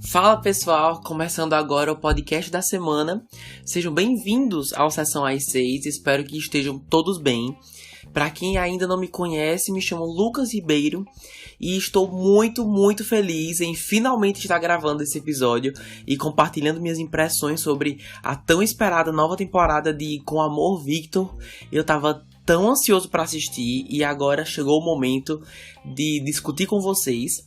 Fala pessoal, começando agora o podcast da semana. Sejam bem-vindos ao Sessão às 6, espero que estejam todos bem. Para quem ainda não me conhece, me chamo Lucas Ribeiro e estou muito feliz em finalmente estar gravando esse episódio e compartilhando minhas impressões sobre a tão esperada nova temporada de Com Amor, Victor. Eu tava tão ansioso para assistir e agora chegou o momento de discutir com vocês.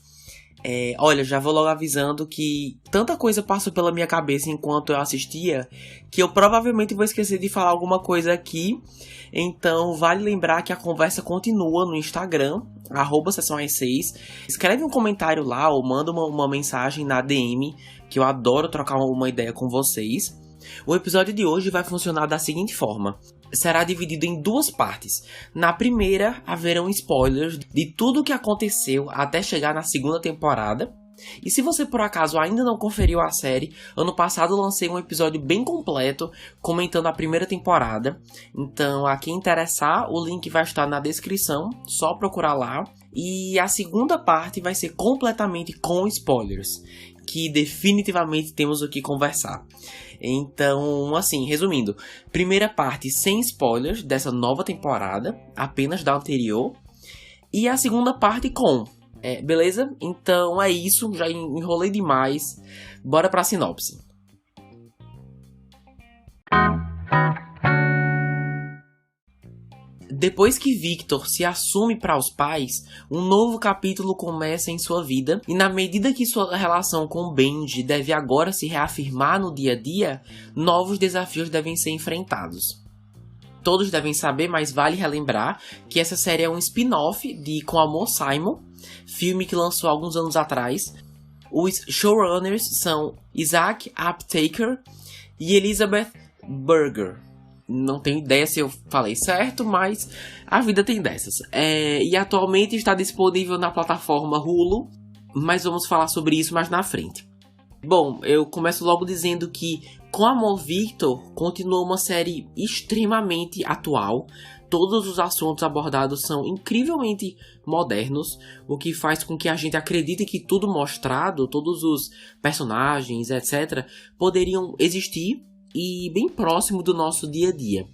Olha, já vou logo avisando que tanta coisa passou pela minha cabeça enquanto eu assistia que eu provavelmente vou esquecer de falar alguma coisa aqui. Então vale lembrar que a conversa continua no Instagram, @sessãoas6. Escreve um comentário lá ou manda uma mensagem na DM, que eu adoro trocar uma ideia com vocês. O episódio de hoje vai funcionar da seguinte forma. Será dividido em duas partes. Na primeira, haverão spoilers de tudo o que aconteceu até chegar na segunda temporada. E se você por acaso ainda não conferiu a série, ano passado eu lancei um episódio bem completo comentando a primeira temporada. Então, a quem interessar, o link vai estar na descrição, só procurar lá. E a segunda parte vai ser completamente com spoilers, que definitivamente temos o que conversar. Então, assim, resumindo, primeira parte sem spoilers dessa nova temporada, apenas da anterior, e a segunda parte com, beleza? Então é isso, já enrolei demais, bora pra sinopse. Depois que Victor se assume para os pais, um novo capítulo começa em sua vida, e na medida que sua relação com Benji deve agora se reafirmar no dia a dia, novos desafios devem ser enfrentados. Todos devem saber, mas vale relembrar, que essa série é um spin-off de Com Amor, Simon, filme que lançou alguns anos atrás. Os showrunners são Isaac Aptaker e Elizabeth Berger. Não tenho ideia se eu falei certo, mas a vida tem dessas. E atualmente está disponível na plataforma Hulu, mas vamos falar sobre isso mais na frente. Bom, eu começo logo dizendo que Com Amor, Victor continua uma série extremamente atual. Todos os assuntos abordados são incrivelmente modernos, o que faz com que a gente acredite que tudo mostrado, todos os personagens, etc., poderiam existir e bem próximo do nosso dia a dia.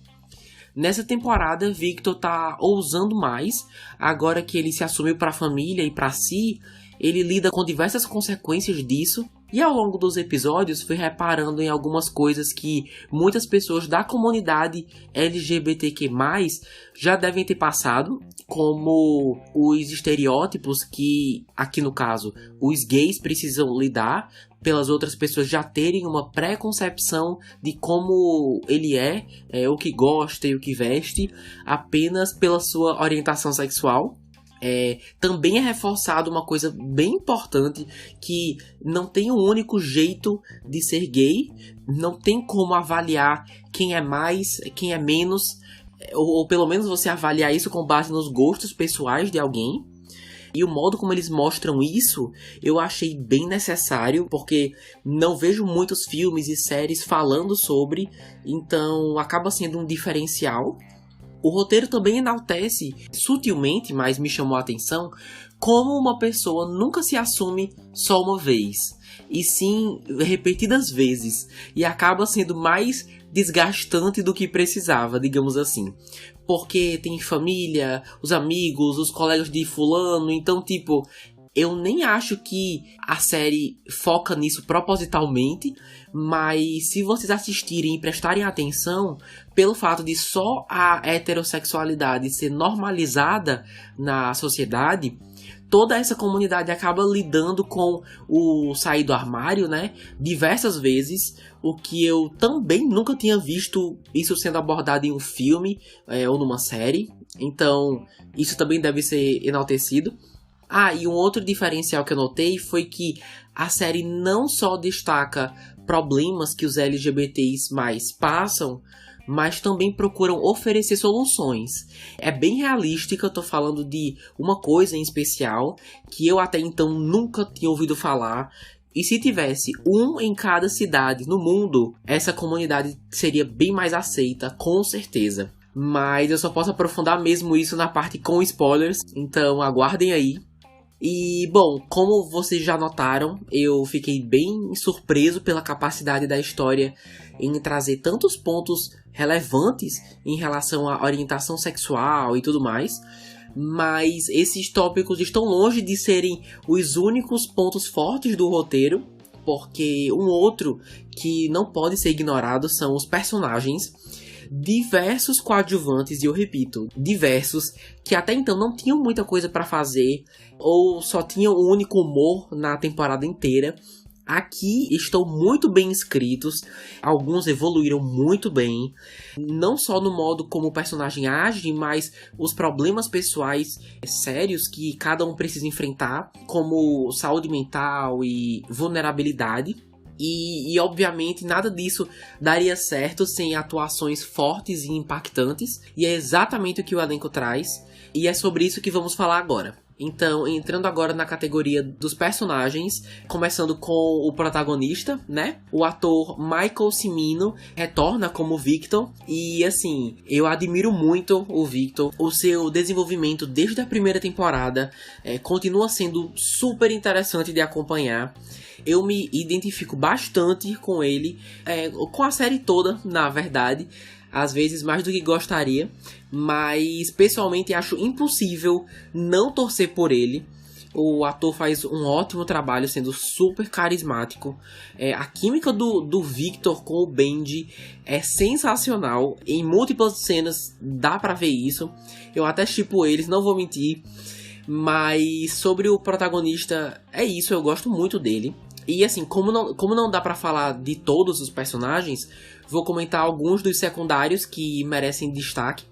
Nessa temporada, Victor tá ousando mais. Agora que ele se assumiu para a família e para si, ele lida com diversas consequências disso. E ao longo dos episódios, fui reparando em algumas coisas que muitas pessoas da comunidade LGBTQ+, já devem ter passado, como os estereótipos que, aqui no caso, os gays precisam lidar, pelas outras pessoas já terem uma pré-concepção de como ele o que gosta e o que veste, apenas pela sua orientação sexual. Também é reforçado uma coisa bem importante, que não tem um único jeito de ser gay, não tem como avaliar quem é mais, quem é menos, ou pelo menos você avaliar isso com base nos gostos pessoais de alguém. E o modo como eles mostram isso, eu achei bem necessário, porque não vejo muitos filmes e séries falando sobre, então acaba sendo um diferencial. O roteiro também enaltece, sutilmente, mas me chamou a atenção, como uma pessoa nunca se assume só uma vez, e sim repetidas vezes, e acaba sendo mais desgastante do que precisava, digamos assim. Porque tem família, os amigos, os colegas de fulano, então eu nem acho que a série foca nisso propositalmente, mas se vocês assistirem e prestarem atenção, pelo fato de só a heterossexualidade ser normalizada na sociedade, toda essa comunidade acaba lidando com o sair do armário, né, diversas vezes, o que eu também nunca tinha visto isso sendo abordado em um filme ou numa série, então isso também deve ser enaltecido. E um outro diferencial que eu notei foi que a série não só destaca problemas que os LGBTs mais passam, mas também procuram oferecer soluções. É bem realística, eu tô falando de uma coisa em especial que eu até então nunca tinha ouvido falar. E se tivesse um em cada cidade no mundo, essa comunidade seria bem mais aceita, com certeza. Mas eu só posso aprofundar mesmo isso na parte com spoilers, então aguardem aí. E, bom, como vocês já notaram, eu fiquei bem surpreso pela capacidade da história em trazer tantos pontos relevantes em relação à orientação sexual e tudo mais. Mas esses tópicos estão longe de serem os únicos pontos fortes do roteiro, porque um outro que não pode ser ignorado são os personagens diversos coadjuvantes, e eu repito, diversos, que até então não tinham muita coisa pra fazer, ou só tinham um único humor na temporada inteira. Aqui estão muito bem escritos, alguns evoluíram muito bem, não só no modo como o personagem age, mas os problemas pessoais sérios que cada um precisa enfrentar, como saúde mental e vulnerabilidade. E obviamente nada disso daria certo sem atuações fortes e impactantes, e é exatamente o que o elenco traz, e é sobre isso que vamos falar agora. Então, entrando agora na categoria dos personagens, começando com o protagonista, né? O ator Michael Cimino retorna como Victor, e assim, eu admiro muito o Victor. O seu desenvolvimento desde a primeira temporada continua sendo super interessante de acompanhar. Eu me identifico bastante com ele, com a série toda, na verdade, às vezes mais do que gostaria, mas pessoalmente acho impossível não torcer por ele. O ator faz um ótimo trabalho, sendo super carismático. A química do Victor com o Benji é sensacional. Em múltiplas cenas dá pra ver isso. Eu até shippo eles, não vou mentir. Mas sobre o protagonista, é isso, eu gosto muito dele. E assim, como não dá pra falar de todos os personagens, vou comentar alguns dos secundários que merecem destaque.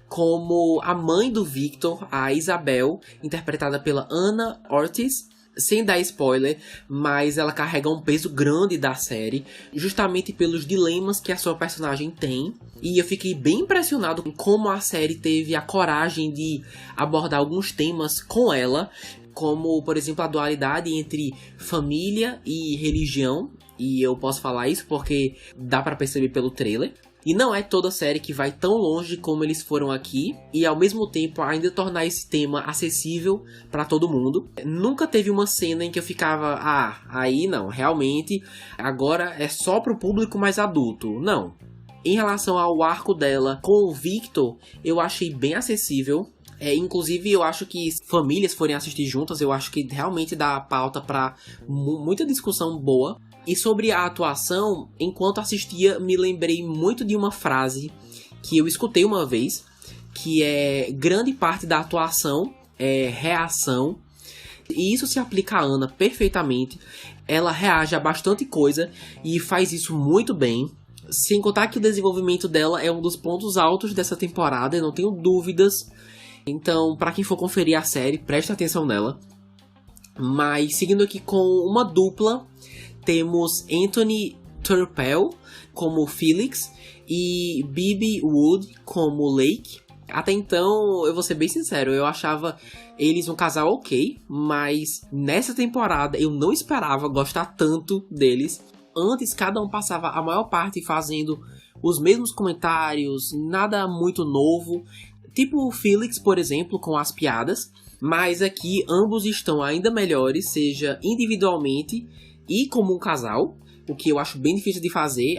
Como a mãe do Victor, a Isabel, interpretada pela Anna Ortiz. Sem dar spoiler, mas ela carrega um peso grande da série, justamente pelos dilemas que a sua personagem tem. E eu fiquei bem impressionado com como a série teve a coragem de abordar alguns temas com ela, como, por exemplo, a dualidade entre família e religião. E eu posso falar isso porque dá pra perceber pelo trailer. E não é toda série que vai tão longe como eles foram aqui, e ao mesmo tempo ainda tornar esse tema acessível pra todo mundo. Nunca teve uma cena em que eu ficava, aí não, realmente, agora é só pro público mais adulto. Não. Em relação ao arco dela com o Victor, eu achei bem acessível. Inclusive, eu acho que se famílias forem assistir juntas, eu acho que realmente dá pauta pra muita discussão boa. E sobre a atuação, enquanto assistia, me lembrei muito de uma frase que eu escutei uma vez, que é: grande parte da atuação é reação. E isso se aplica a Ana perfeitamente. Ela reage a bastante coisa e faz isso muito bem. Sem contar que o desenvolvimento dela é um dos pontos altos dessa temporada, eu não tenho dúvidas. Então, pra quem for conferir a série, preste atenção nela. Mas, seguindo aqui com uma dupla, temos Anthony Turpel como Felix e Bibi Wood como Lake. Até então, eu vou ser bem sincero, eu achava eles um casal ok, mas nessa temporada eu não esperava gostar tanto deles. Antes, cada um passava a maior parte fazendo os mesmos comentários, nada muito novo. Tipo o Felix, por exemplo, com as piadas. Mas aqui ambos estão ainda melhores, seja individualmente e como um casal. O que eu acho bem difícil de fazer.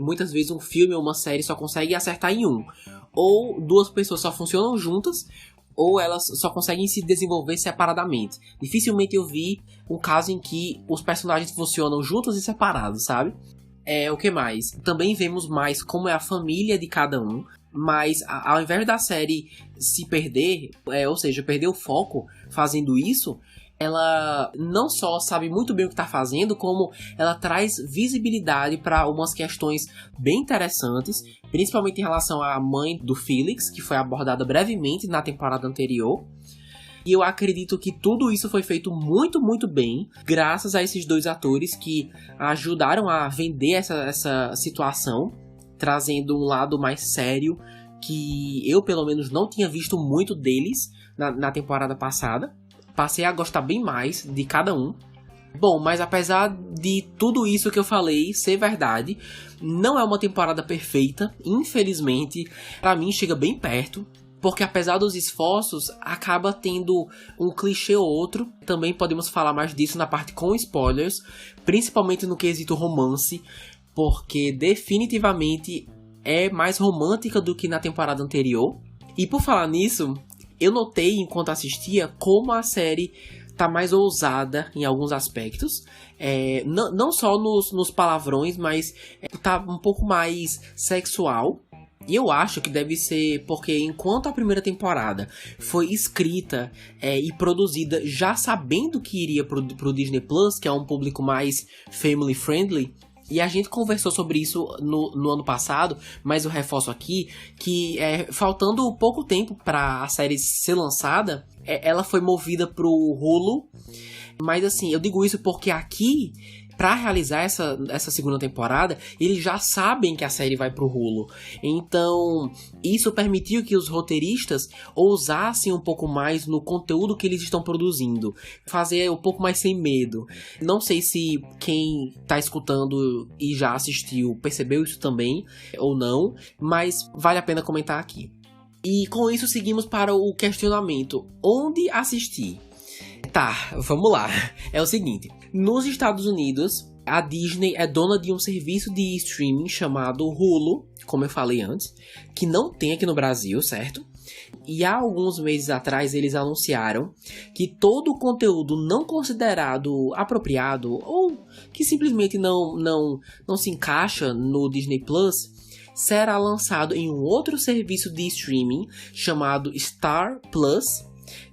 Muitas vezes um filme ou uma série só consegue acertar em um. Ou duas pessoas só funcionam juntas, ou elas só conseguem se desenvolver separadamente. Dificilmente eu vi um caso em que os personagens funcionam juntos e separados, sabe? O que mais? Também vemos mais como é a família de cada um. Mas ao invés da série se perder, ou seja, perder o foco fazendo isso, ela não só sabe muito bem o que está fazendo, como ela traz visibilidade para umas questões bem interessantes, principalmente em relação à mãe do Felix, que foi abordada brevemente na temporada anterior. E eu acredito que tudo isso foi feito muito, muito bem, graças a esses dois atores que ajudaram a vender essa situação, trazendo um lado mais sério, que eu pelo menos não tinha visto muito deles na temporada passada. Passei a gostar bem mais de cada um. Bom, mas apesar de tudo isso que eu falei ser verdade, não é uma temporada perfeita, infelizmente. Pra mim chega bem perto. porque apesar dos esforços, acaba tendo um clichê ou outro. Também podemos falar mais disso na parte com spoilers, principalmente no quesito romance, porque definitivamente é mais romântica do que na temporada anterior. E por falar nisso, eu notei enquanto assistia como a série tá mais ousada em alguns aspectos. Não só nos palavrões, mas tá um pouco mais sexual. E eu acho que deve ser porque enquanto a primeira temporada foi escrita e produzida já sabendo que iria pro Disney Plus, que é um público mais family friendly, e a gente conversou sobre isso no ano passado, mas eu reforço aqui que faltando pouco tempo para a série ser lançada, ela foi movida pro Hulu. Mas assim, eu digo isso porque aqui, pra realizar essa segunda temporada, eles já sabem que a série vai pro Hulu. Então, isso permitiu que os roteiristas ousassem um pouco mais no conteúdo que eles estão produzindo. Fazer um pouco mais sem medo. Não sei se quem tá escutando e já assistiu percebeu isso também, ou não, mas vale a pena comentar aqui. E com isso seguimos para o questionamento. Onde assistir? Tá, vamos lá. É o seguinte, nos Estados Unidos, a Disney é dona de um serviço de streaming chamado Hulu, como eu falei antes, que não tem aqui no Brasil, certo? E há alguns meses atrás eles anunciaram que todo o conteúdo não considerado apropriado ou que simplesmente não se encaixa no Disney Plus será lançado em um outro serviço de streaming chamado Star Plus,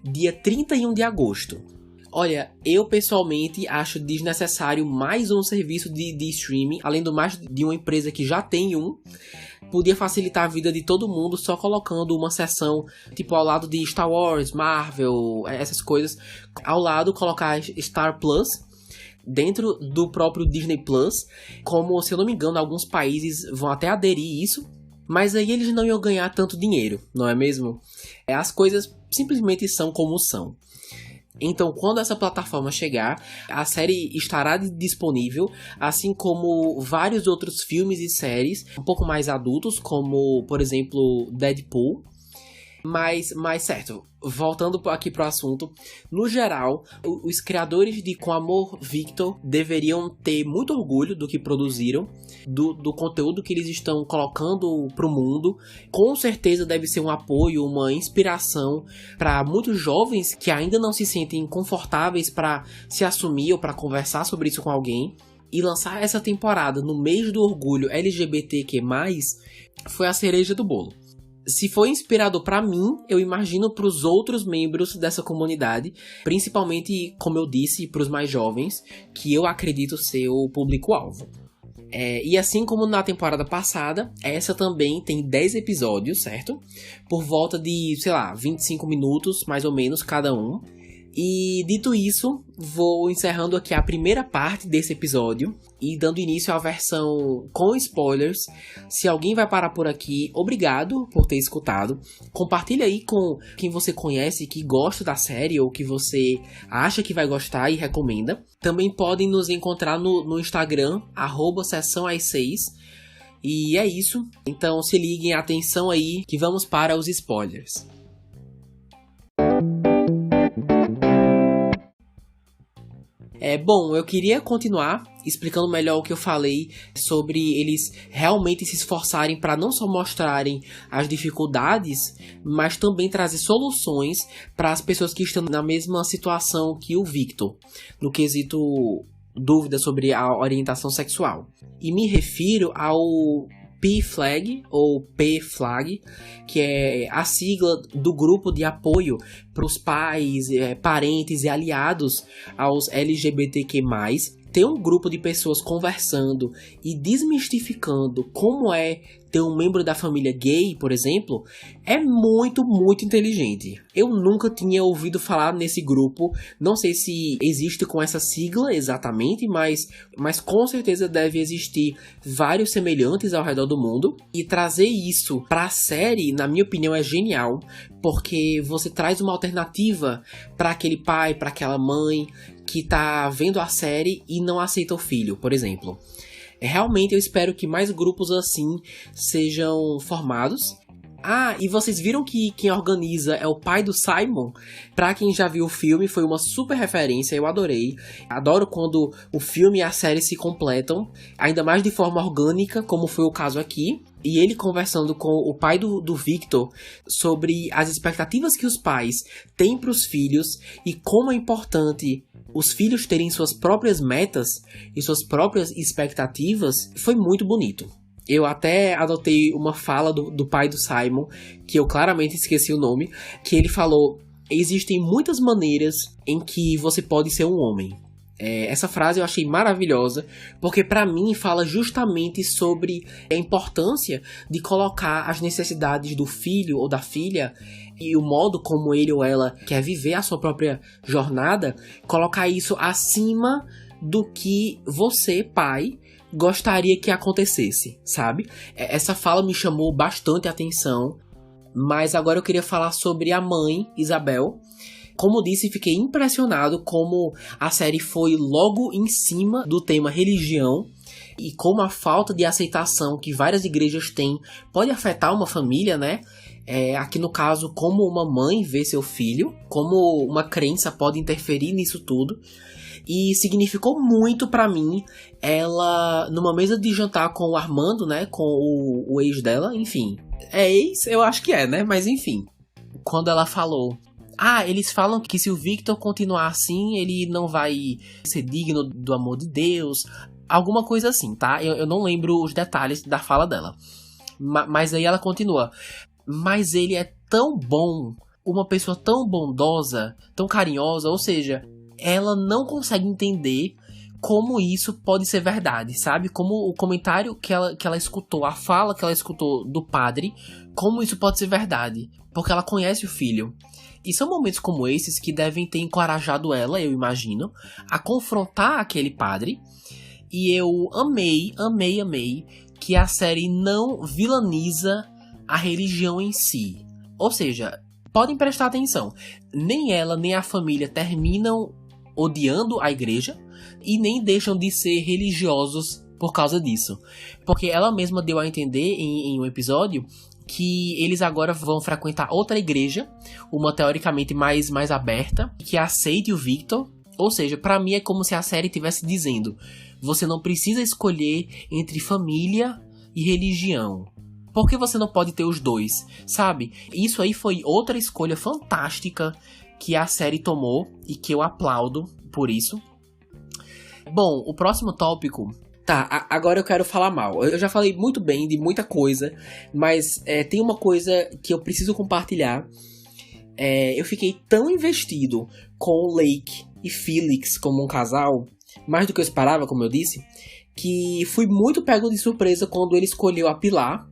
dia 31 de agosto. Olha, eu pessoalmente acho desnecessário mais um serviço de streaming, além do mais de uma empresa que já tem um. Podia facilitar a vida de todo mundo só colocando uma seção, tipo, ao lado de Star Wars, Marvel, essas coisas. Ao lado, colocar Star Plus dentro do próprio Disney Plus. Como, se eu não me engano, alguns países vão até aderir isso. Mas aí eles não iam ganhar tanto dinheiro, não é mesmo? As coisas simplesmente são como são. Então, quando essa plataforma chegar, a série estará disponível, assim como vários outros filmes e séries um pouco mais adultos, como, por exemplo, Deadpool. Mas certo, voltando aqui pro assunto, no geral, os criadores de Com Amor, Victor deveriam ter muito orgulho do que produziram, do conteúdo que eles estão colocando pro mundo. Com certeza deve ser um apoio, uma inspiração para muitos jovens que ainda não se sentem confortáveis para se assumir ou para conversar sobre isso com alguém. E lançar essa temporada no mês do orgulho LGBTQ+, foi a cereja do bolo. Se foi inspirador pra mim, eu imagino pros outros membros dessa comunidade, principalmente, como eu disse, pros mais jovens, que eu acredito ser o público-alvo. E assim como na temporada passada, essa também tem 10 episódios, certo? Por volta de, 25 minutos, mais ou menos, cada um. E dito isso, vou encerrando aqui a primeira parte desse episódio e dando início à versão com spoilers. Se alguém vai parar por aqui, obrigado por ter escutado. Compartilha aí com quem você conhece que gosta da série ou que você acha que vai gostar e recomenda. Também podem nos encontrar no Instagram, @sessãoas6. E é isso. Então se liguem, atenção aí, que vamos para os spoilers. Bom, eu queria continuar explicando melhor o que eu falei sobre eles realmente se esforçarem para não só mostrarem as dificuldades, mas também trazer soluções para as pessoas que estão na mesma situação que o Victor, no quesito dúvida sobre a orientação sexual. E me refiro ao PFLAG, ou PFLAG, que é a sigla do grupo de apoio para os pais, parentes e aliados aos LGBTQ+. Ter um grupo de pessoas conversando e desmistificando como é ter um membro da família gay, por exemplo, é muito, muito inteligente. Eu nunca tinha ouvido falar nesse grupo, não sei se existe com essa sigla exatamente, mas com certeza deve existir vários semelhantes ao redor do mundo. E trazer isso pra série, na minha opinião, é genial, porque você traz uma alternativa para aquele pai, para aquela mãe que tá vendo a série e não aceita o filho, por exemplo. Realmente eu espero que mais grupos assim sejam formados. Ah, e vocês viram que quem organiza é o pai do Simon? Pra quem já viu o filme, foi uma super referência, eu adorei. Adoro quando o filme e a série se completam, ainda mais de forma orgânica, como foi o caso aqui. E ele conversando com o pai do Victor sobre as expectativas que os pais têm pros filhos e como é importante os filhos terem suas próprias metas e suas próprias expectativas, foi muito bonito. Eu até adotei uma fala do pai do Simon, que eu claramente esqueci o nome, que ele falou: existem muitas maneiras em que você pode ser um homem. Essa frase eu achei maravilhosa, porque pra mim fala justamente sobre a importância de colocar as necessidades do filho ou da filha e o modo como ele ou ela quer viver a sua própria jornada, colocar isso acima do que você, pai, gostaria que acontecesse, sabe? Essa fala me chamou bastante atenção, mas agora eu queria falar sobre a mãe, Isabel. Como disse, fiquei impressionado como a série foi logo em cima do tema religião e como a falta de aceitação que várias igrejas têm pode afetar uma família, né? Aqui no caso, como uma mãe vê seu filho, como uma crença pode interferir nisso tudo. E significou muito pra mim ela, numa mesa de jantar com o Armando, né? Com o ex dela, enfim. É ex? Eu acho que é, né? Mas enfim. Quando ela falou: ah, eles falam que se o Victor continuar assim, ele não vai ser digno do amor de Deus. Alguma coisa assim, tá? Eu não lembro os detalhes da fala dela. Mas aí ela continua: mas ele é tão bom, uma pessoa tão bondosa, tão carinhosa, ou seja, ela não consegue entender como isso pode ser verdade, sabe? Como o comentário que ela escutou, a fala que ela escutou do padre, como isso pode ser verdade, porque ela conhece o filho. E são momentos como esses que devem ter encorajado ela, eu imagino, a confrontar aquele padre. E eu amei que a série não vilaniza a religião em si. Ou seja, podem prestar atenção, nem ela nem a família terminam odiando a igreja e nem deixam de ser religiosos por causa disso. Porque ela mesma deu a entender em um episódio que eles agora vão frequentar outra igreja, uma teoricamente mais aberta, que aceite o Victor. Ou seja, pra mim é como se a série estivesse dizendo: você não precisa escolher entre família e religião. Por que você não pode ter os dois, sabe? Isso aí foi outra escolha fantástica que a série tomou e que eu aplaudo por isso. Bom, o próximo tópico... Tá, agora eu quero falar mal. Eu já falei muito bem de muita coisa, mas tem uma coisa que eu preciso compartilhar. Eu fiquei tão investido com o Lake e Felix como um casal, mais do que eu esperava, como eu disse, que fui muito pego de surpresa quando ele escolheu a Pilar.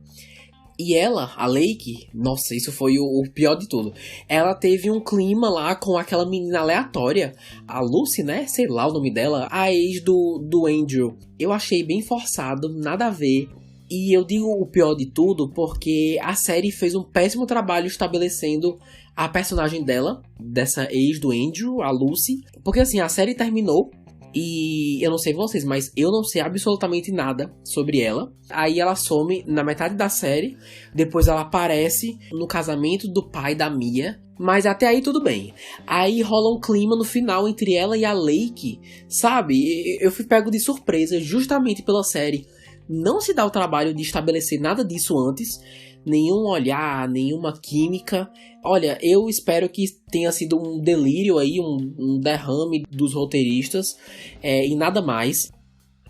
E ela, a Lake, nossa, isso foi o pior de tudo. Ela teve um clima lá com aquela menina aleatória, a Lucy, né? Sei lá o nome dela, a ex do Andrew. Eu achei bem forçado, nada a ver. E eu digo o pior de tudo porque a série fez um péssimo trabalho estabelecendo a personagem dela, dessa ex do Andrew, a Lucy. Porque assim, a série terminou. E eu não sei vocês, mas eu não sei absolutamente nada sobre ela. Aí ela some na metade da série. Depois ela aparece no casamento do pai da Mia. Mas até aí tudo bem. Aí rola um clima no final entre ela e a Lake. Sabe? Eu fui pego de surpresa justamente pela série não se dá o trabalho de estabelecer nada disso antes. Nenhum olhar, nenhuma química. Olha, eu espero que tenha sido um delírio aí, um derrame dos roteiristas, e nada mais.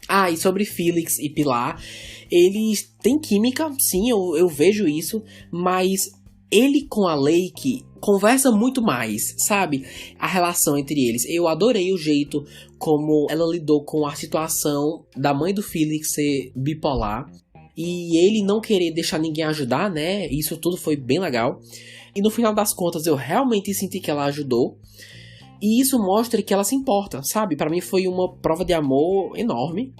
Ah, e sobre Felix e Pilar, eles têm química, sim, eu vejo isso, mas ele com a Lake conversa muito mais, sabe? A relação entre eles. Eu adorei o jeito como ela lidou com a situação da mãe do Felix ser bipolar. E ele não querer deixar ninguém ajudar, né? Isso tudo foi bem legal. E no final das contas, eu realmente senti que ela ajudou. E isso mostra que ela se importa, sabe? Pra mim foi uma prova de amor enorme.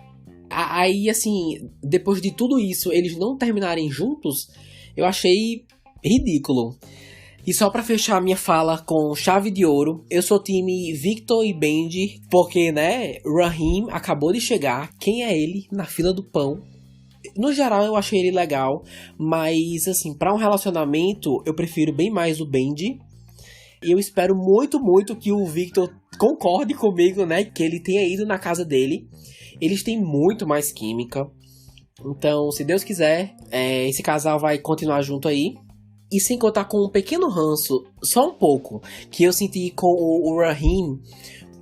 Aí, assim, depois de tudo isso, eles não terminarem juntos, eu achei ridículo. E só pra fechar a minha fala com chave de ouro, eu sou time Victor e Benji, porque, né, Raheem acabou de chegar. Quem é ele na fila do pão? no geral eu achei ele legal, mas assim, pra um relacionamento eu prefiro bem mais o Benji. E eu espero muito, muito que o Victor concorde comigo, né, que ele tenha ido na casa dele. Eles têm muito mais química. Então, se Deus quiser, esse casal vai continuar junto aí. E sem contar com um pequeno ranço, só um pouco, que eu senti com o Raheem,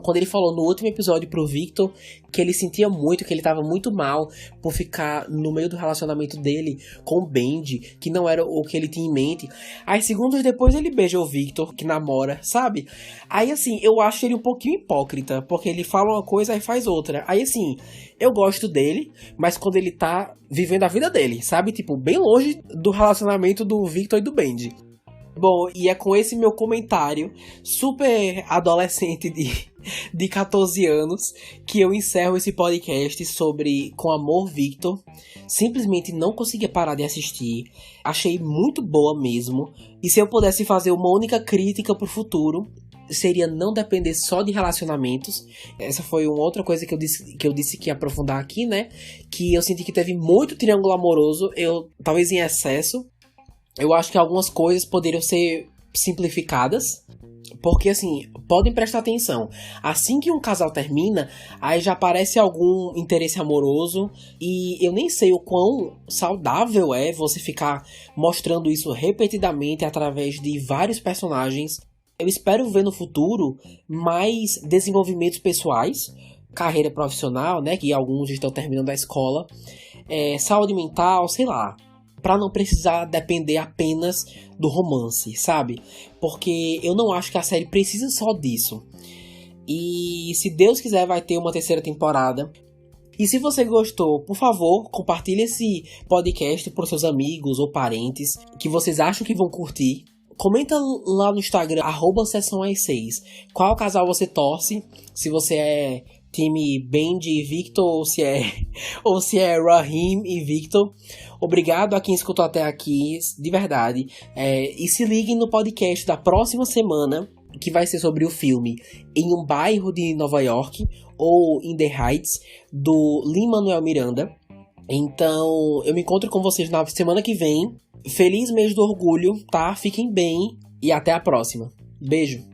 quando ele falou no último episódio pro Victor que ele sentia muito, que ele tava muito mal por ficar no meio do relacionamento dele com o Benji, que não era o que ele tinha em mente. Aí segundos depois ele beija o Victor, que namora, sabe? Aí assim, eu acho ele um pouquinho hipócrita, porque ele fala uma coisa e faz outra. Aí assim, eu gosto dele, mas quando ele tá vivendo a vida dele, sabe? Tipo, bem longe do relacionamento do Victor e do Benji. Bom, e é com esse meu comentário super adolescente de 14 anos que eu encerro esse podcast sobre Com Amor, Victor. Simplesmente não conseguia parar de assistir. Achei muito boa mesmo. E se eu pudesse fazer uma única crítica pro futuro, seria não depender só de relacionamentos. Essa foi uma outra coisa que eu disse que ia aprofundar aqui, né? Que eu senti que teve muito triângulo amoroso, talvez em excesso. Eu acho que algumas coisas poderiam ser simplificadas. Porque, assim, podem prestar atenção. Assim que um casal termina, aí já aparece algum interesse amoroso. E eu nem sei o quão saudável é você ficar mostrando isso repetidamente através de vários personagens. Eu espero ver no futuro mais desenvolvimentos pessoais, carreira profissional, né? Que alguns estão terminando a escola. Saúde mental, sei lá. Pra não precisar depender apenas do romance, sabe? Porque eu não acho que a série precisa só disso. E se Deus quiser vai ter uma terceira temporada. E se você gostou, por favor, compartilhe esse podcast para seus amigos ou parentes que vocês acham que vão curtir. Comenta lá no Instagram, @sessãoas6, qual casal você torce, se você é time Benji e Victor ou se é Raheem e Victor. Obrigado a quem escutou até aqui, de verdade. E se liguem no podcast da próxima semana, que vai ser sobre o filme Em um Bairro de Nova York, ou In the Heights, do Lin-Manuel Miranda. Então, eu me encontro com vocês na semana que vem. Feliz mês do orgulho, tá? Fiquem bem e até a próxima. Beijo!